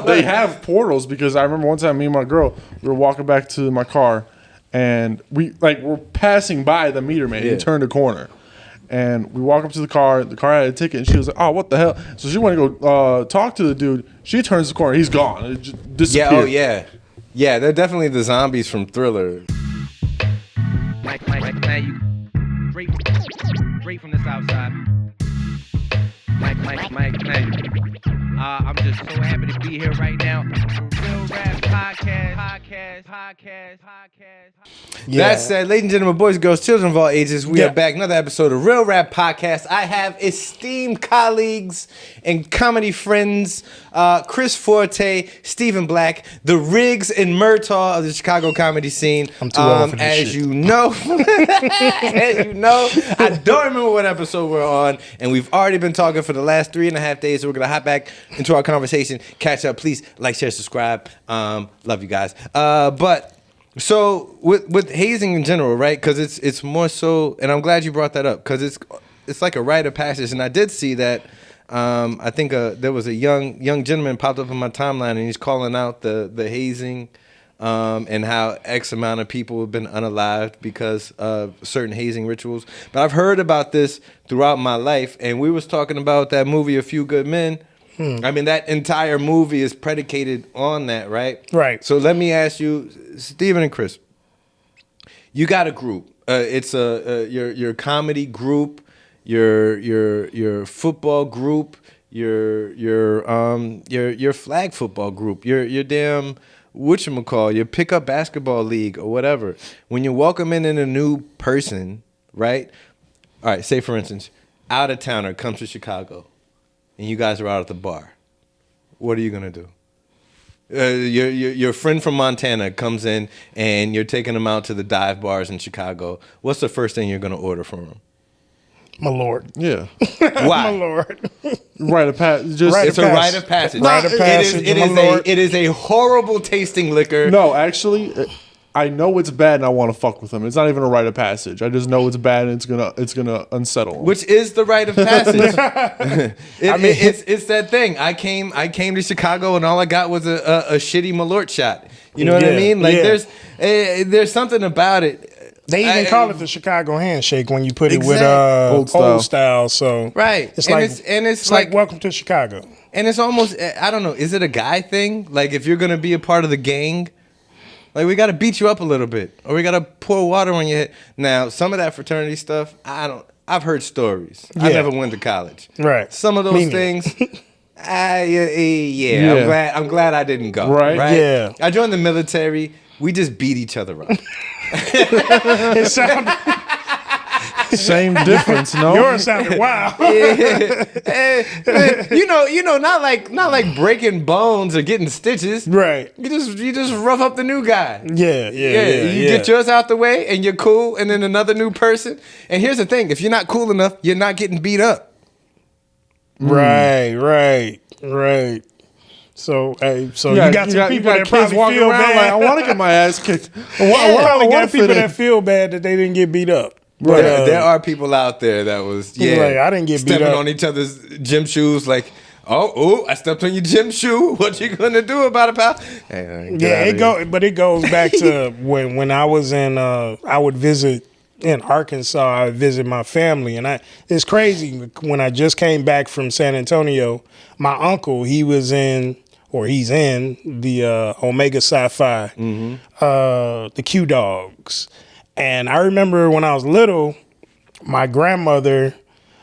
they have portals because I remember one time me and my girl, we were walking back to my car and we're passing by the meter man. He turned a corner. And we walk up to the car had a ticket, and she was like, oh, what the hell? So she went to go talk to the dude. She turns the corner, he's gone. It just disappeared. Yeah, oh yeah. Yeah, they're definitely the zombies from Thriller. Mike, you straight from the south side. Mike, I'm just so happy to be here right now. Real Rap Podcast. Yeah. That said, ladies and gentlemen, boys and girls, children of all ages, we are back. Another episode of Real Rap Podcast. I have esteemed colleagues and comedy friends, Chris Forte, Stephen Black, the Riggs and Murtaugh of the Chicago comedy scene. I'm too old for this as shit. you know, I don't remember what episode we're on, and we've already been talking for the last 3.5 days, so we're going to hop back into our conversation, catch up. Please like, share, subscribe. Love you guys. But so with hazing in general, right? Because it's more so, and I'm glad you brought that up because it's like a rite of passage, and I did see that. I think there was a young gentleman popped up on my timeline, and he's calling out the hazing, and how X amount of people have been unalived because of certain hazing rituals. But I've heard about this throughout my life, and we was talking about that movie, A Few Good Men. I mean, that entire movie is predicated on that, right? Right. So let me ask you, Stephen and Chris, you got a group. It's your comedy group, your football group, your flag football group, your damn whatchamacall, your pickup basketball league or whatever. When you welcome in a new person, right? All right, say for instance, out of towner comes to Chicago. And you guys are out at the bar. What are you gonna do? Your friend from Montana comes in and you're taking him out to the dive bars in Chicago. What's the first thing you're gonna order from him? My lord. Yeah. Why? My lord. Rite of passage. It's a rite of passage. Rite of passage, It is a horrible tasting liquor. No, actually, I know it's bad and I want to fuck with him. It's not even a rite of passage. I just know it's bad and it's gonna unsettle him. Which is the rite of passage. It's that thing. I came to Chicago and all I got was a shitty Malort shot. You know what I mean? Like there's something about it. They even call it the Chicago handshake when you put it with old style. So right, it's it's like welcome to Chicago. And it's almost, I don't know, is it a guy thing? Like if you're gonna be a part of the gang, like we gotta beat you up a little bit, or we gotta pour water on your head. Now, some of that fraternity stuff, I've heard stories. I never went to college. Right. Some of those things. I'm glad I didn't go. Right. Yeah. I joined the military. We just beat each other up. It sounded Same difference, no? yours sounded wild. You know, not like breaking bones or getting stitches. Right. You just rough up the new guy. Yeah. You get yours out the way and you're cool, and then another new person. And here's the thing: if you're not cool enough, you're not getting beat up. Right. So, you got some people that probably feel bad. Like, I want to get my ass kicked. You probably got people that feel bad that they didn't get beat up. But, there are people out there that was like, I didn't get beat stepping up on each other's gym shoes. Like, oh, I stepped on your gym shoe. What you gonna do about it, pal? It goes back to when I was in. I would visit in Arkansas. I would visit my family, and it's crazy. When I just came back from San Antonio, my uncle he's in the Omega Sci-Fi, the Q Dogs. And I remember when I was little, my grandmother,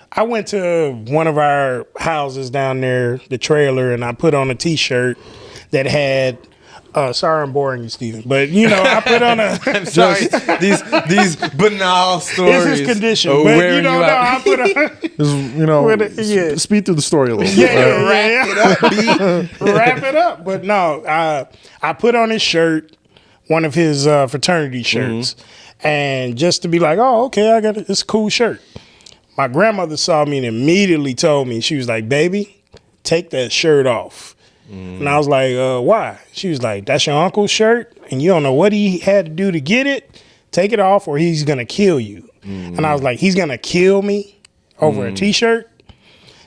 I went to one of our houses down there, the trailer, and I put on a T-shirt that had, sorry I'm boring you, Stephen, but I put on a... I'm sorry, these banal stories. It's his condition, but I put on... Speed through the story a little bit. Wrap it up. But no, I put on his shirt, one of his fraternity shirts, and just to be like, oh, okay, I got it. It's a cool shirt. My grandmother saw me and immediately told me, she was like, baby, take that shirt off. And I was like, why? She was like, that's your uncle's shirt, and you don't know what he had to do to get it. Take it off or he's going to kill you. And I was like, he's going to kill me over a T-shirt?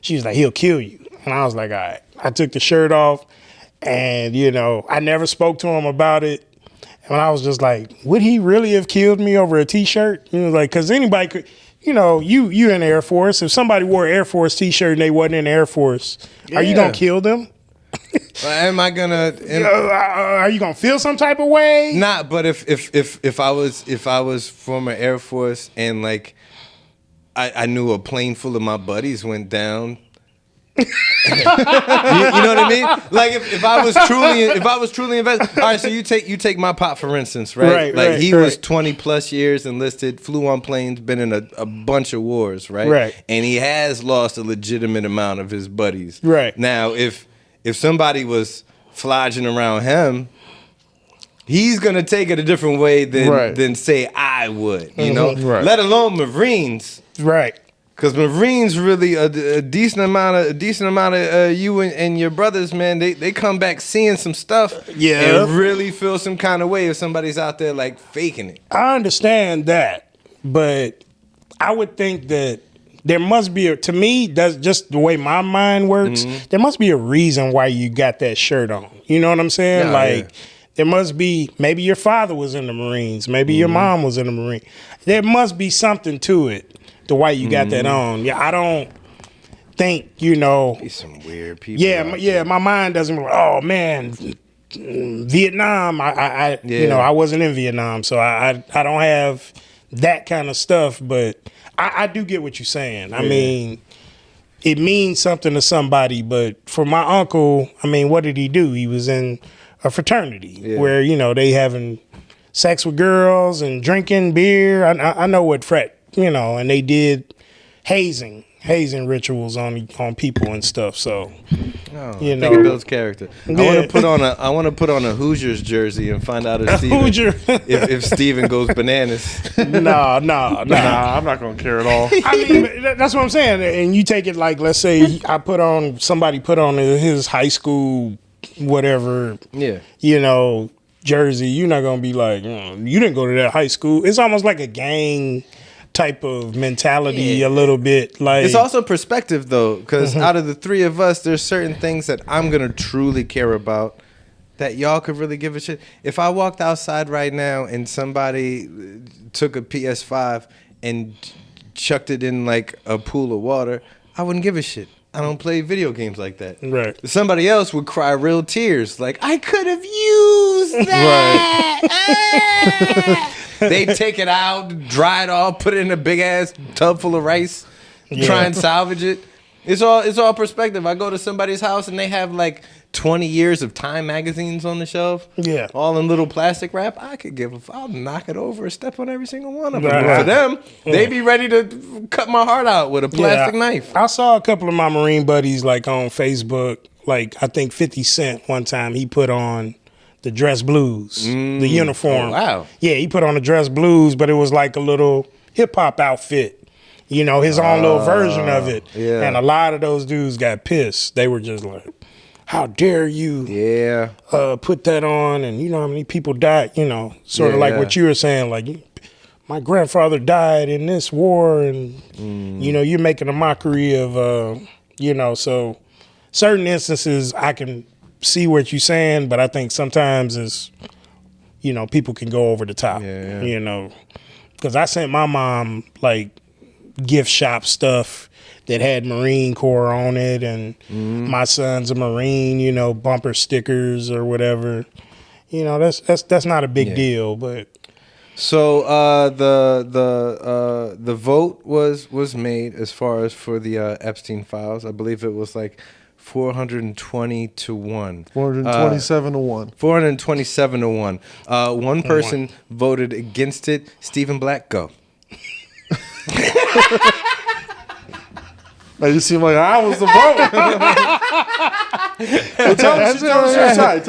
She was like, he'll kill you. And I was like, all right. I took the shirt off, And, you know, I never spoke to him about it. And I was just like, would he really have killed me over a T-shirt? You know, like, because anybody could, you know, you in the Air Force. If somebody wore an Air Force T-shirt and they wasn't in the Air Force, are you going to kill them? Am I gonna? Are you gonna feel some type of way? Nah, but if I was former Air Force and like I knew a plane full of my buddies went down. you know what I mean? Like if I was truly invested. All right, so you take my pop for instance, right? Like he was 20 plus years enlisted, flew on planes, been in a bunch of wars, right? Right. And he has lost a legitimate amount of his buddies. Right. Now, if somebody was flogging around him, he's gonna take it a different way than say I would, you know. Right. Let alone Marines, Right. because Marines really a decent amount of you and your brothers, man. They come back seeing some stuff, and really feel some kind of way if somebody's out there like faking it. I understand that, but I would think that there must be to me, that's just the way my mind works. Mm-hmm. There must be a reason why you got that shirt on. You know what I'm saying? There must be, maybe your father was in the Marines. Maybe your mom was in the Marine. There must be something to it, the why you got that on. Yeah, I don't think, you know. Be some weird people. My mind doesn't, oh man, Vietnam, you know, I wasn't in Vietnam, so I don't have that kind of stuff, but I do get what you're saying. I mean, it means something to somebody, but for my uncle, I mean, what did he do? He was in a fraternity where, you know, they having sex with girls and drinking beer. I know what frat, you know, and they did hazing rituals on people and stuff. So, you know, think it builds character. I want to put on a Hoosiers jersey and find out if Steven goes bananas. Nah, I'm not gonna care at all. I mean, that's what I'm saying. And you take it like, let's say somebody put on his high school whatever, you know, jersey. You're not gonna be like, you didn't go to that high school. It's almost like a gang type of mentality a little bit. Like, it's also perspective though, because out of the three of us, there's certain things that I'm gonna truly care about that y'all could really give a shit. If I walked outside right now and somebody took a PS5 and chucked it in like a pool of water, I wouldn't give a shit. I don't play video games like that. Right. Somebody else would cry real tears, like, I could have used that. They take it out, dry it off, put it in a big ass tub full of rice, try and salvage it. It's all perspective. I go to somebody's house and they have like 20 years of Time magazines on the shelf. Yeah. All in little plastic wrap. I'll knock it over and step on every single one of them. Right. For them, they be ready to cut my heart out with a plastic knife. I saw a couple of my Marine buddies like on Facebook, like I think 50 Cent one time he put on the dress blues, the uniform. Oh, wow. Yeah, he put on the dress blues, but it was like a little hip hop outfit. You know, his own little version of it. Yeah. And a lot of those dudes got pissed. They were just like, how dare you put that on? And you know how many people died, you know, sort of like what you were saying, like my grandfather died in this war and, you know, you're making a mockery of, you know, so certain instances I can see what you're saying, but I think sometimes it's, you know, people can go over the top, you know, because I sent my mom like gift shop stuff that had Marine Corps on it, and my son's a Marine, you know, bumper stickers or whatever. You know, that's not a big deal, but. So the vote was made as far as for the Epstein files. I believe it was like 420 to 1. 427 to 1. 427 to 1. One person voted against it. Stephen Black, go. Like, you seem like I was the vote. Tell us your side.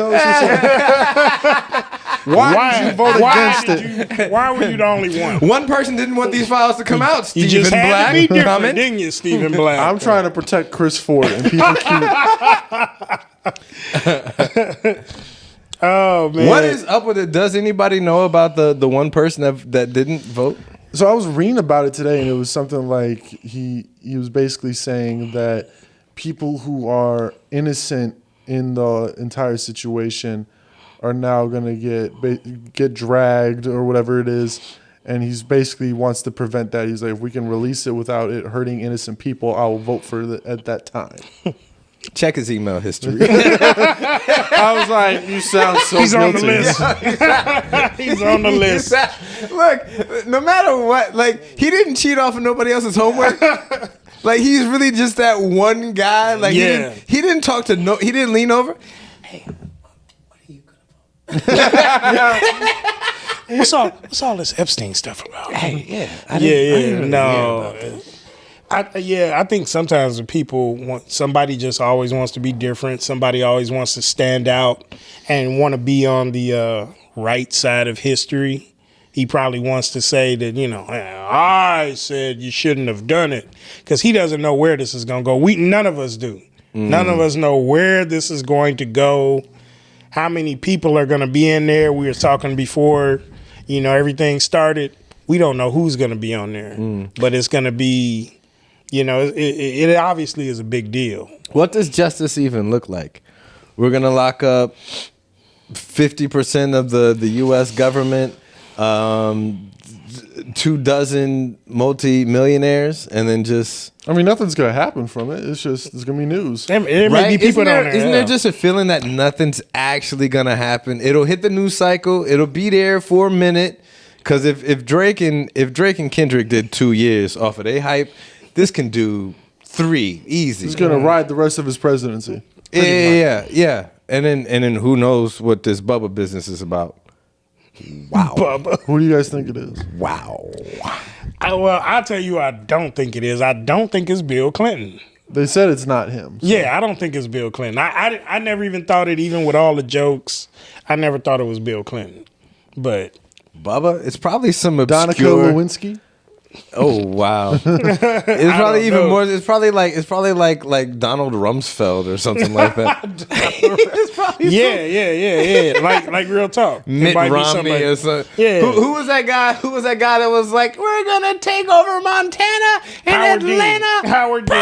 Why did you vote against it? Why were you the only one? One person didn't want these files to come out. Stephen you just had Black, to be different, didn't you, Stephen Black? I'm trying to protect Chris Ford, and people keep. Oh man, what is up with it? Does anybody know about the one person that didn't vote? So I was reading about it today, and it was something like he was basically saying that people who are innocent in the entire situation are now going to get dragged or whatever it is. And he's basically wants to prevent that. He's like, if we can release it without it hurting innocent people, I will vote for it at that time. Check his email history. I was like, you sound so He's guilty. on the list. He's on the list. Look, no matter what, like, he didn't cheat off of nobody else's homework. Like, he's really just that one guy. Like, he didn't talk to he didn't lean over. Hey, what are you gonna vote? What's all this Epstein stuff about? Hey, I think sometimes the people somebody just always wants to be different. Somebody always wants to stand out and want to be on the right side of history. He probably wants to say that, I said you shouldn't have done it, because he doesn't know where this is going to go. None of us do. None of us know where this is going to go, how many people are going to be in there. We were talking before, everything started. We don't know who's going to be on there, but it's going to be, it obviously is a big deal. What does justice even look like? We're going to lock up 50% of the U.S. government, 24 multi-millionaires, and then just... I mean, nothing's going to happen from it. It's going to be news. There may be people isn't down there. Isn't there just a feeling that nothing's actually going to happen? It'll hit the news cycle. It'll be there for a minute. Because if Drake and Kendrick did 2 years off of their hype, this can do 3 easy. He's going to ride the rest of his presidency. Yeah. And then who knows what this Bubba business is about. Wow. Bubba. Who do you guys think it is? Wow. I'll tell you, I don't think it is. I don't think it's Bill Clinton. They said it's not him. So. Yeah, I don't think it's Bill Clinton. I never even thought it, even with all the jokes. I never thought it was Bill Clinton. But Bubba, it's probably some obscure... Donica Lewinsky? Oh wow! It's probably even more. It's probably like Donald Rumsfeld or something like that. It's probably yeah. Like real talk. Mitt Romney or something. Yeah. Who was that guy? Who was that guy that was like, "We're gonna take over Montana and Atlanta"? Howard Dean.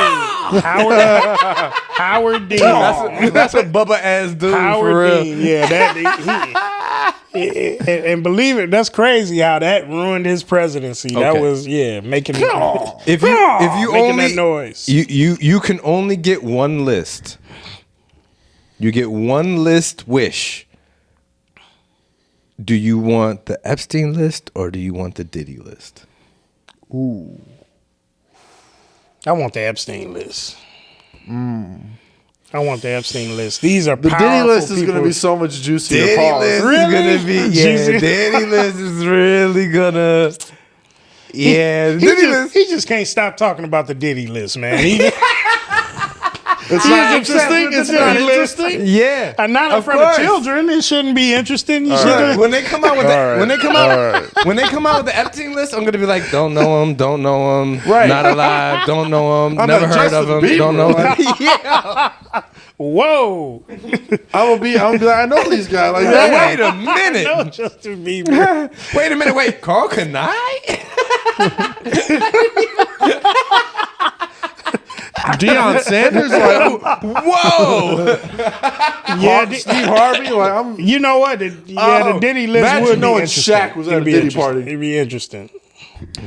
Howard Dean. That's a Bubba ass dude. Howard for real. Dean. Yeah, and believe it, that's crazy how that ruined his presidency. Okay. That was making If you making only that noise. you can only get one list. You get one list wish. Do you want the Epstein list or do you want the Diddy list? Ooh. I want the Epstein list. I want the Epstein list. These are The powerful Diddy list is people. going to be so much juicier. Diddy Pause. list Really? is gonna be Juicy. Diddy list is really gonna He just can't stop talking about the Diddy list, man. It's not interesting. It's not interesting. Yeah, And not in of front course. of children. It shouldn't be interesting. You Look, should. when they come out with All right. when they come out with the Epstein list, I'm gonna be like, don't know him, Right. not alive, don't know him, I'm never like heard of him, Justin don't Bieber, know him. like- Yeah. Whoa. I'm gonna be like, I know these guys like that. Wait a minute. No, Justin Bieber. Wait a minute. Wait, Carl Kanai? Deion Sanders, like Whoa. Yeah, Steve Harvey, like I'm. you know what? The Diddy list imagine would be knowing interesting. Shaq was at It'd a be Diddy interesting. party. It'd be interesting.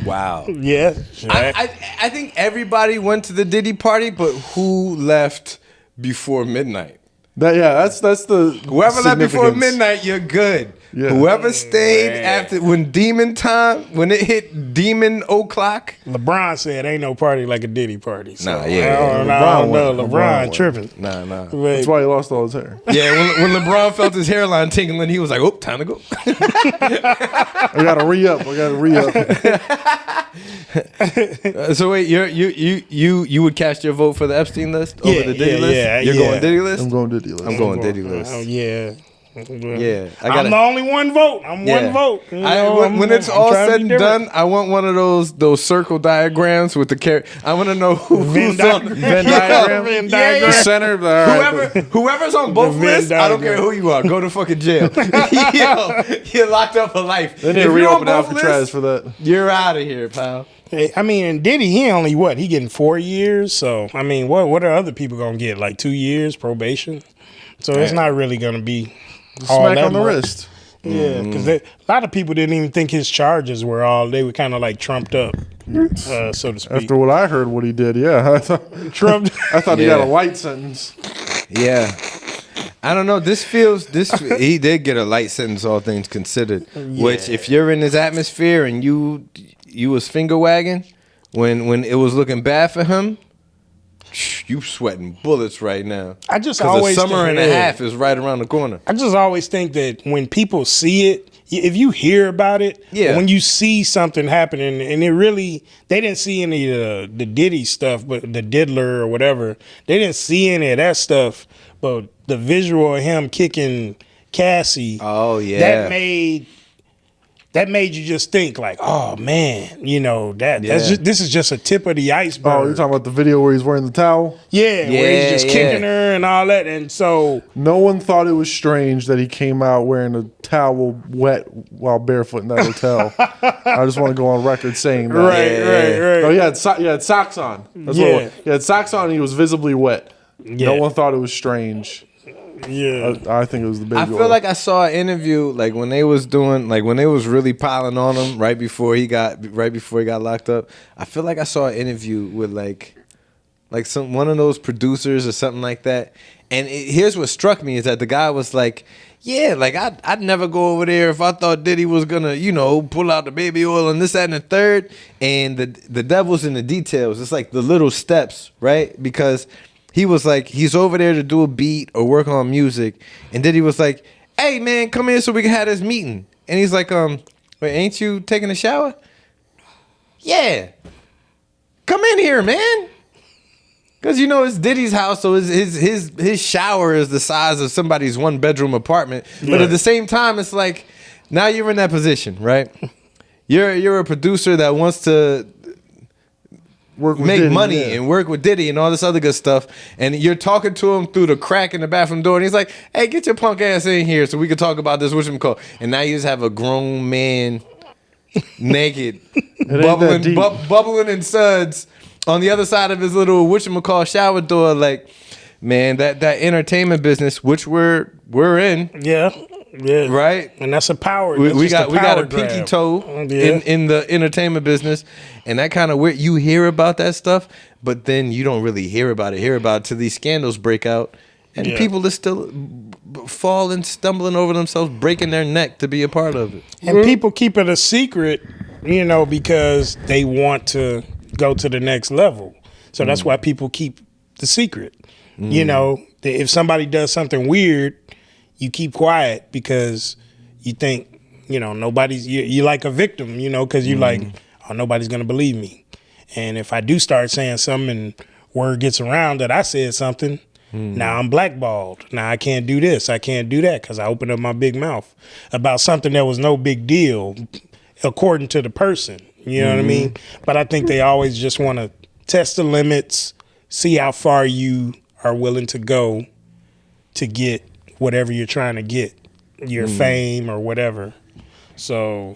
Wow. Yeah. Shaq. I think everybody went to the Diddy party, but who left before midnight? That's the Whoever left before significance. midnight, you're good. Yeah. Whoever stayed after when demon time, when it hit demon o'clock. LeBron said ain't no party like a Diddy party. So Nah, yeah. I don't know. LeBron LeBron won. tripping. Nah. But That's why he lost all his hair. Yeah, when LeBron felt his hairline tingling, he was like, "Oh, time to go." I gotta re-up. So wait, you would cast your vote for the Epstein list over the Diddy list? yeah, You're yeah. going Diddy list? I'm going Diddy list. I'm going Diddy list. Oh, yeah. Yeah, I'm the only one vote. I'm one vote. You know, when it's I'm all trying to said be and different. done, I want one of those circle diagrams with the character. I want to know who's Venn on diagram. Venn diagram. Venn Yeah, diagram. yeah. Center of the Whoever's on both The Venn lists, I don't care diagram. who you are. Go to fucking jail. Yo, you're locked up for life. They need If to you're on reopen both Alcatraz lists, for that. you're out of here, pal. Hey, I mean, and Diddy, he only He getting 4 years. So I mean, what are other people gonna get? Like 2 years probation? So it's not really gonna be Smack on the wrist. Yeah, because a lot of people didn't even think his charges were all. They were kind of like trumped up, so to speak. After what I heard, what he did, yeah, I thought he got a light sentence. Yeah. I don't know. He did get a light sentence, all things considered. Yeah. Which, if you're in his atmosphere and you was finger wagging when it was looking bad for him, you sweating bullets right now. I just always a summer and a half is right around the corner. I just always think that when people see it, if you hear about it, when you see something happening, and they didn't see any of the Diddy stuff, but the Diddler or whatever, they didn't see any of that stuff, but the visual of him kicking Cassie, that made you just think like, oh man, this is just a tip of the iceberg. Oh, you're talking about the video where he's wearing the towel? Yeah, where he's just kicking her and all that, and so no one thought it was strange that he came out wearing a towel wet while barefoot in that hotel. I just want to go on record saying that. Right. No, he had socks on. That's what it was. He had socks on and he was visibly wet. Yeah. No one thought it was strange. Yeah, I think it was the baby. I feel like I saw an interview like when they was really piling on him right before he got locked up. I feel like I saw an interview with like one of those producers or something like that. And here's what struck me is that the guy was like, yeah, like I'd never go over there if I thought Diddy was gonna, pull out the baby oil and this, that, and the third. And the devil's in the details. It's like the little steps, right? Because he was like, he's over there to do a beat or work on music. And Diddy was like, hey, man, come here so we can have this meeting. And he's like, wait, ain't you taking a shower? Yeah. Come in here, man. Because, it's Diddy's house, so his shower is the size of somebody's one-bedroom apartment. Yeah. But at the same time, it's like, now you're in that position, right? You're a producer that wants to make Diddy, money and work with Diddy and all this other good stuff, and you're talking to him through the crack in the bathroom door, and he's like, hey, get your punk ass in here so we can talk about this whatchamacallit. And now you just have a grown man naked bubbling in suds on the other side of his little whatchamacallit shower door. Like, man, that entertainment business, which we're in, right, and that's a power. We got a pinky toe in the entertainment business, and that kind of weird. You hear about that stuff, but then you don't really hear about it till these scandals break out, and people are still falling, stumbling over themselves, breaking their neck to be a part of it. And people keep it a secret, because they want to go to the next level. So that's why people keep the secret. If somebody does something weird, you keep quiet because you think, nobody's, you like a victim, because you like, oh, nobody's going to believe me. And if I do start saying something and word gets around that I said something, now I'm blackballed. Now I can't do this. I can't do that because I opened up my big mouth about something that was no big deal according to the person. You know what I mean? But I think they always just want to test the limits, see how far you are willing to go to get whatever you're trying to get, your fame or whatever. So,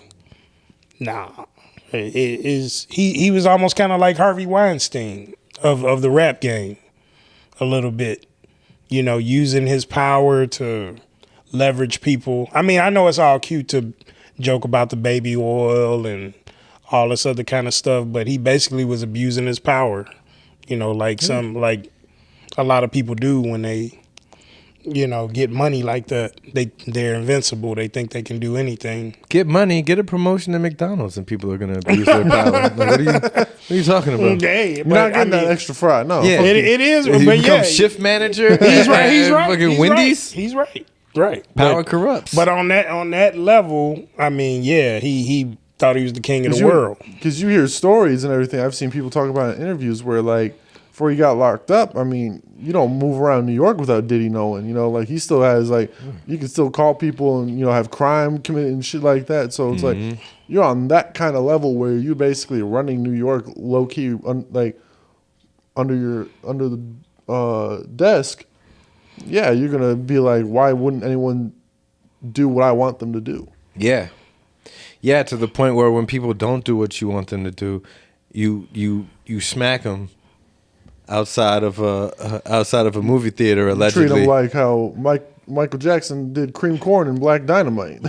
he was almost kind of like Harvey Weinstein of the rap game a little bit, using his power to leverage people. I mean, I know it's all cute to joke about the baby oil and all this other kind of stuff, but he basically was abusing his power, like a lot of people do when they get money like that. They're invincible. They think they can do anything. Get money, get a promotion at McDonald's, and people are going to abuse their power. Like, what are you talking about? Hey, you're not getting that extra fry. No, it is. You become shift manager. He's right. He's right. Fucking Wendy's. He's right. Right. Power corrupts. But on that level, I mean, he thought he was the king of the world. Because you hear stories and everything. I've seen people talk about in interviews where before he got locked up, I mean, you don't move around New York without Diddy knowing, he still has you can still call people and, have crime committed and shit like that. So it's like, you're on that kind of level where you're basically running New York low key, under the desk. Yeah. You're going to be like, why wouldn't anyone do what I want them to do? Yeah. Yeah. To the point where when people don't do what you want them to do, you smack them. outside of a movie theater allegedly. Treat him like how Michael Jackson did cream corn and Black Dynamite.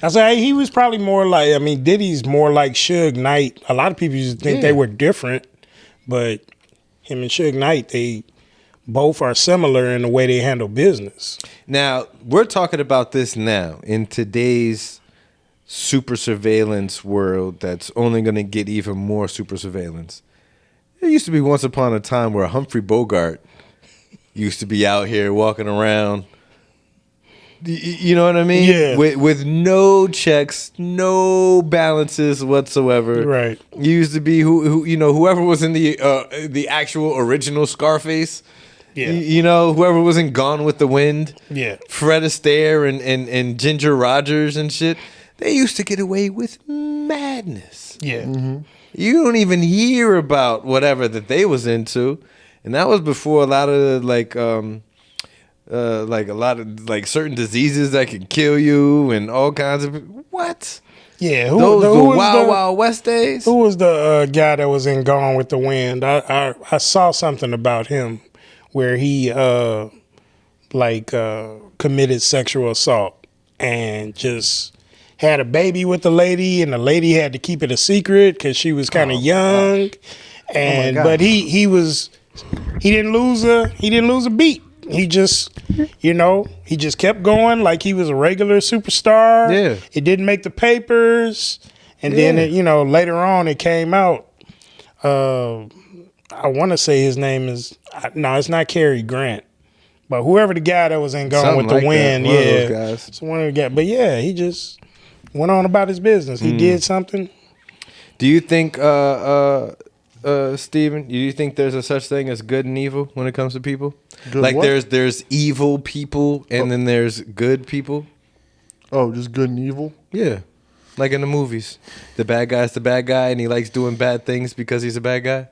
I say he was probably more like. I mean, Diddy's more like Suge Knight. A lot of people used to think they were different, but him and Suge Knight, they both are similar in the way they handle business. Now, we're talking about this now in today's super surveillance world that's only going to get even more super surveillance. There used to be once upon a time where Humphrey Bogart used to be out here walking around. You know what I mean? Yeah. With no checks, no balances whatsoever. Right. He used to be whoever was in the actual original Scarface. Yeah. Whoever was in Gone with the Wind. Yeah. Fred Astaire and Ginger Rogers and shit. They used to get away with madness. Yeah. Mm-hmm. You don't even hear about whatever that they was into, and that was before a lot of certain diseases that could kill you and all kinds of what. Yeah, Those the Wild West days. Who was the guy that was in Gone with the Wind? I saw something about him where he committed sexual assault and just had a baby with the lady, and the lady had to keep it a secret because she was kind of young. And but he didn't lose a beat. He just kept going like he was a regular superstar. Yeah. It didn't make the papers. And then later on it came out. I want to say his name is it's not Cary Grant. But whoever the guy that was in Gone Something with the like Wind, that. One of those guys. It's one of the guys. But yeah, he just went on about his business. He did something. Do you think, Steven, do you think there's a such thing as good and evil when it comes to people? Good like what? there's evil people and then there's good people? Oh, just good and evil? Yeah. Like in the movies. The bad guy's the bad guy and he likes doing bad things because he's a bad guy?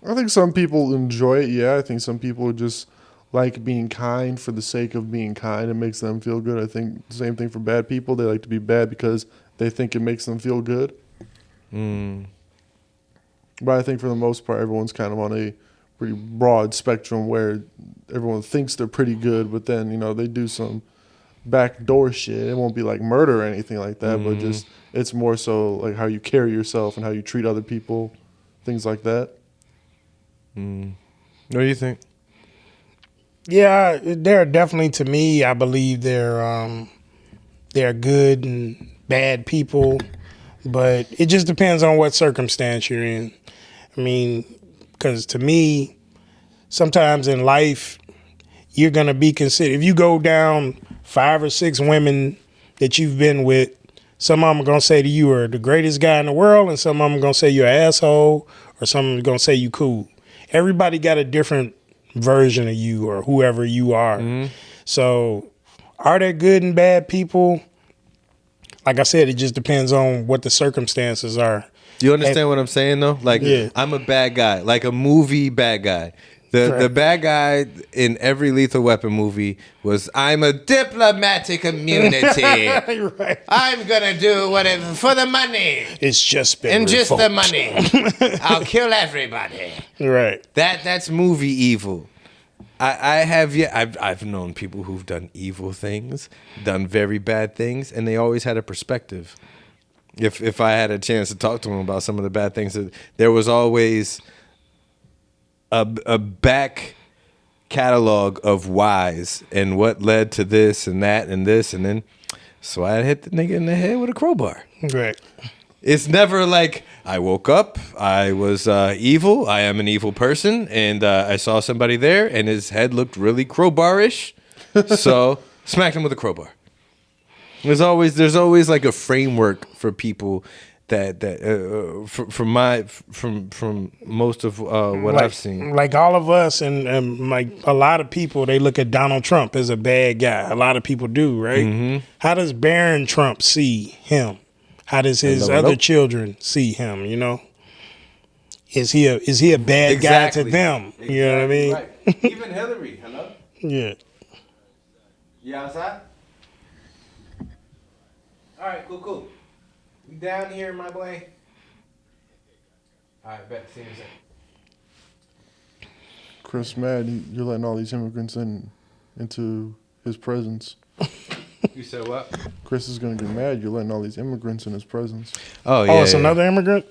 I think some people enjoy it, yeah. I think some people just like being kind for the sake of being kind. It makes them feel good. I think the same thing for bad people. They like to be bad because they think it makes them feel good. But I think for the most part, everyone's kind of on a pretty broad spectrum where everyone thinks they're pretty good, but then, they do some backdoor shit. It won't be like murder or anything like that, but just it's more so like how you carry yourself and how you treat other people, things like that. What do you think? Yeah, they're definitely, to me, I believe they're good and bad people, but it just depends on what circumstance you're in. I mean, because to me, sometimes in life, you're going to be considered, if you go down 5 or 6 women that you've been with, some of them are going to say to you are the greatest guy in the world, and some of them are going to say you're an asshole, or some of them are going to say you cool. Everybody got a different version of you or whoever you are. So are there good and bad people? Like I said, it just depends on what the circumstances are. Do you understand what I'm saying though? Like I'm a bad guy, like a movie bad guy. The bad guy in every Lethal Weapon movie was, I'm a diplomatic immunity. Right. I'm gonna do whatever for the money. It's just been And just the revoked. money. I'll kill everybody. Right. That's movie evil. I've known people who've done evil things, done very bad things, and they always had a perspective. If I had a chance to talk to them about some of the bad things, there was always a back catalog of whys and what led to this and that and this, and then so I hit the nigga in the head with a crowbar. Right. It's never like I woke up, I was evil, I am an evil person, and I saw somebody there and his head looked really crowbar-ish, so smacked him with a crowbar. There's always like a framework for people that from most of what I've seen. Like all of us and like a lot of people, they look at Donald Trump as a bad guy. A lot of people do, right? How does Barron Trump see him? How does his other children see him? Is he a bad guy to them? You know what I mean? Right. Even Hillary, hello? Yeah. You outside? All right, cool. You down here, my boy? All right, bet. See you in a second. Chris mad. You're letting all these immigrants into his presence. You said what? Chris is gonna get mad. You're letting all these immigrants in his presence. Oh yeah. Oh, it's another immigrant.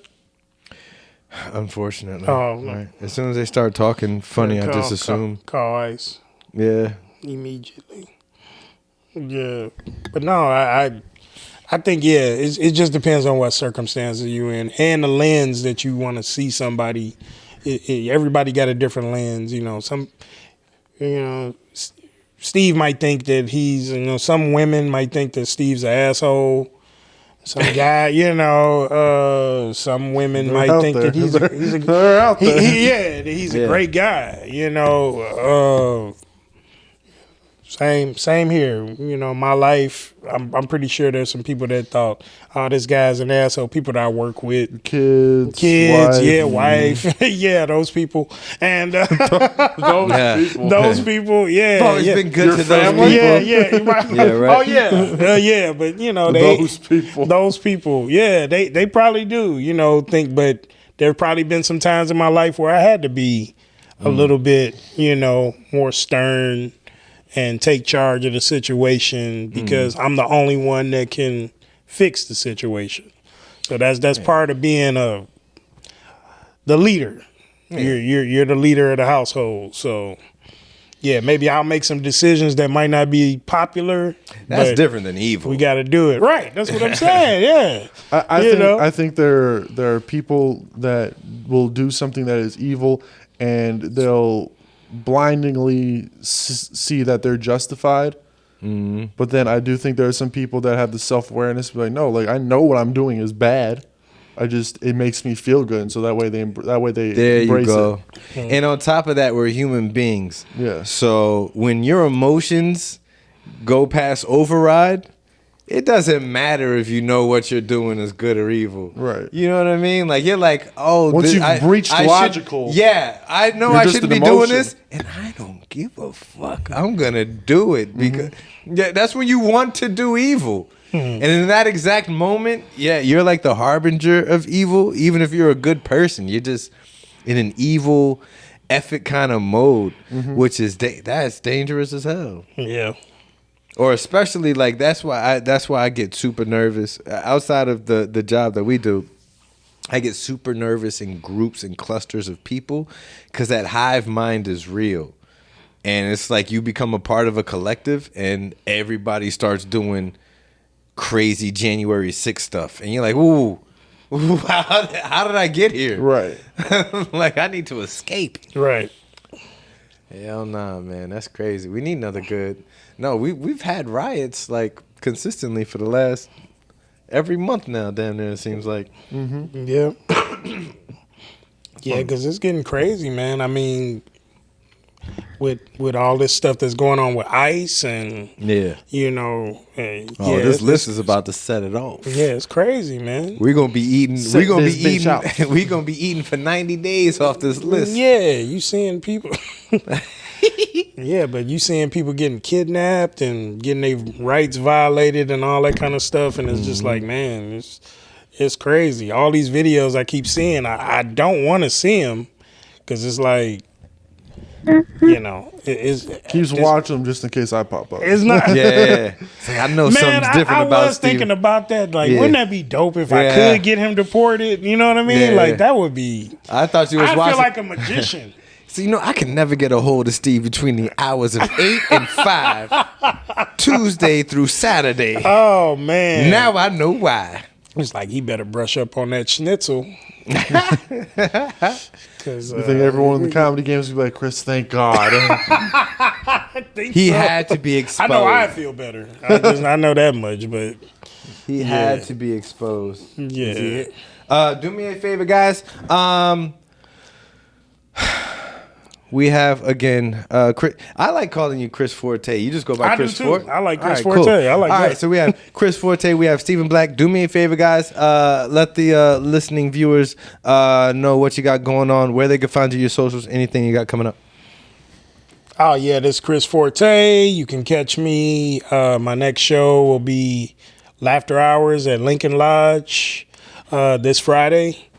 Unfortunately. Oh, no. Right. As soon as they start talking funny, I just assume. Call ICE Yeah. immediately. Yeah, but no, I think it just depends on what circumstances you in and the lens that you want to see somebody. Everybody got a different lens, you know. Steve might think that he's, some women might think that Steve's an asshole. Some guy, some women They're might out think there. that he's a They're out there. he's a great guy, Same here. My life, I'm pretty sure there's some people that thought, oh, this guy's an asshole. People that I work with. Kids, wife. Yeah, those people. And those people. those people, yeah. I've always been good Your to those family? people. Yeah. Right. Yeah, right. Oh, yeah. But, Those people. Yeah, they probably do, think, but there probably been some times in my life where I had to be a little bit, more stern and take charge of the situation because I'm the only one that can fix the situation. So that's part of being the leader. Yeah. You're the leader of the household. So yeah, maybe I'll make some decisions that might not be popular. That's different than evil. We got to do it right. That's what I'm saying. Yeah, I think there are people that will do something that is evil, and they'll blindingly see that they're justified. Mm-hmm. But then I do think there are some people that have the self-awareness, like, no, like I know what I'm doing is bad. It makes me feel good, and so that way they there embrace you go. it. And on top of that, we're human beings. Yeah. So when your emotions go past override, it doesn't matter if you know what you're doing is good or evil. Right. You know what I mean? Like, you're like, oh, once you've breached logical. I know I shouldn't be doing this, and I don't give a fuck. I'm gonna do it because that's when you want to do evil. And in that exact moment, you're like the harbinger of evil. Even if you're a good person, you're just in an evil, effort kind of mode, which is that's dangerous as hell. Yeah. Or especially like that's why I get super nervous outside of the job that we do. I get super nervous in groups and clusters of people because that hive mind is real, and it's like you become a part of a collective, and everybody starts doing crazy January 6th stuff, and you're like, ooh, how did I get here? Right. Like I need to escape. Right. Hell nah, man, that's crazy. We need another good. No, we've had riots like consistently for the last every month now. Damn near it seems like. Mm-hmm. Yeah. Yeah, because it's getting crazy, man. I mean, with all this stuff that's going on with ICE and this list is about to set it off. Yeah, it's crazy, man. We're gonna be eating. We're gonna be eating for 90 days off this list. Yeah, you seeing people. Yeah, but you seeing people getting kidnapped and getting their rights violated and all that kind of stuff, and it's just like, man, it's crazy. All these videos I keep seeing, I don't want to see them because it's like, keeps watching them just in case I pop up. It's not. Yeah. Like, I know something's different about I was thinking about that. Like, wouldn't that be dope if I could get him deported? You know what I mean? Like, that would be. I thought you was watching. I feel like a magician. So, I can never get a hold of Steve between the hours of 8 and 5, Tuesday through Saturday. Oh, man. Now I know why. It's like he better brush up on that schnitzel. You think everyone in the comedy games would be like, Chris, thank God. He had to be exposed. I know I feel better. I know that much, but he had to be exposed. Yeah. Do me a favor, guys. We have again, Chris. I like calling you Chris Forte. You just go by Chris Forte. I like Chris Forte. Cool. I like that. All right, so we have Chris Forte. We have Stephen Black. Do me a favor, guys. Let the listening viewers know what you got going on, where they can find you, your socials, anything you got coming up. Oh yeah, this is Chris Forte. You can catch me. My next show will be Laughter Hours at Lincoln Lodge this Friday.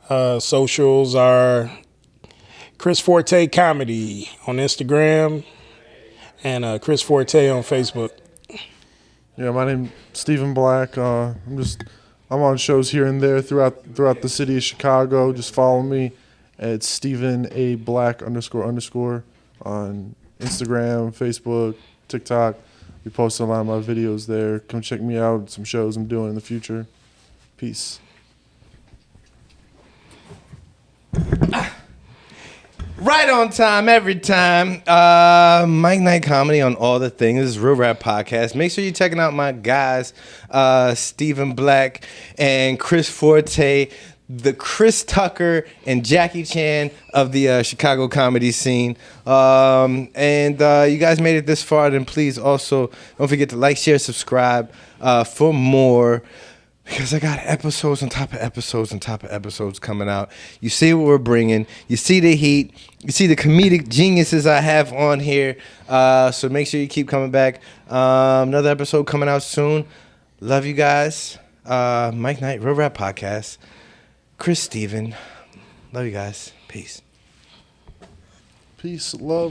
Socials are Chris Forte Comedy on Instagram and Chris Forte on Facebook. Yeah, my name's Stephen Black. I'm on shows here and there throughout the city of Chicago. Just follow me at Stephen A. Black __ on Instagram, Facebook, TikTok. We post a lot of my videos there. Come check me out. Some shows I'm doing in the future. Peace. Right on time, every time. Mike Knight Comedy on all the things. This is Real Rap Podcast. Make sure you're checking out my guys, Stephen Black and Chris Forte, the Chris Tucker and Jackie Chan of the Chicago comedy scene. And you guys made it this far, then please also don't forget to like, share, subscribe for more. Because I got episodes on top of episodes on top of episodes coming out. You see what we're bringing. You see the heat. You see the comedic geniuses I have on here. So make sure you keep coming back. Another episode coming out soon. Love you guys. Mike Knight, Real Rap Podcast. Chris Steven. Love you guys. Peace. Peace, love.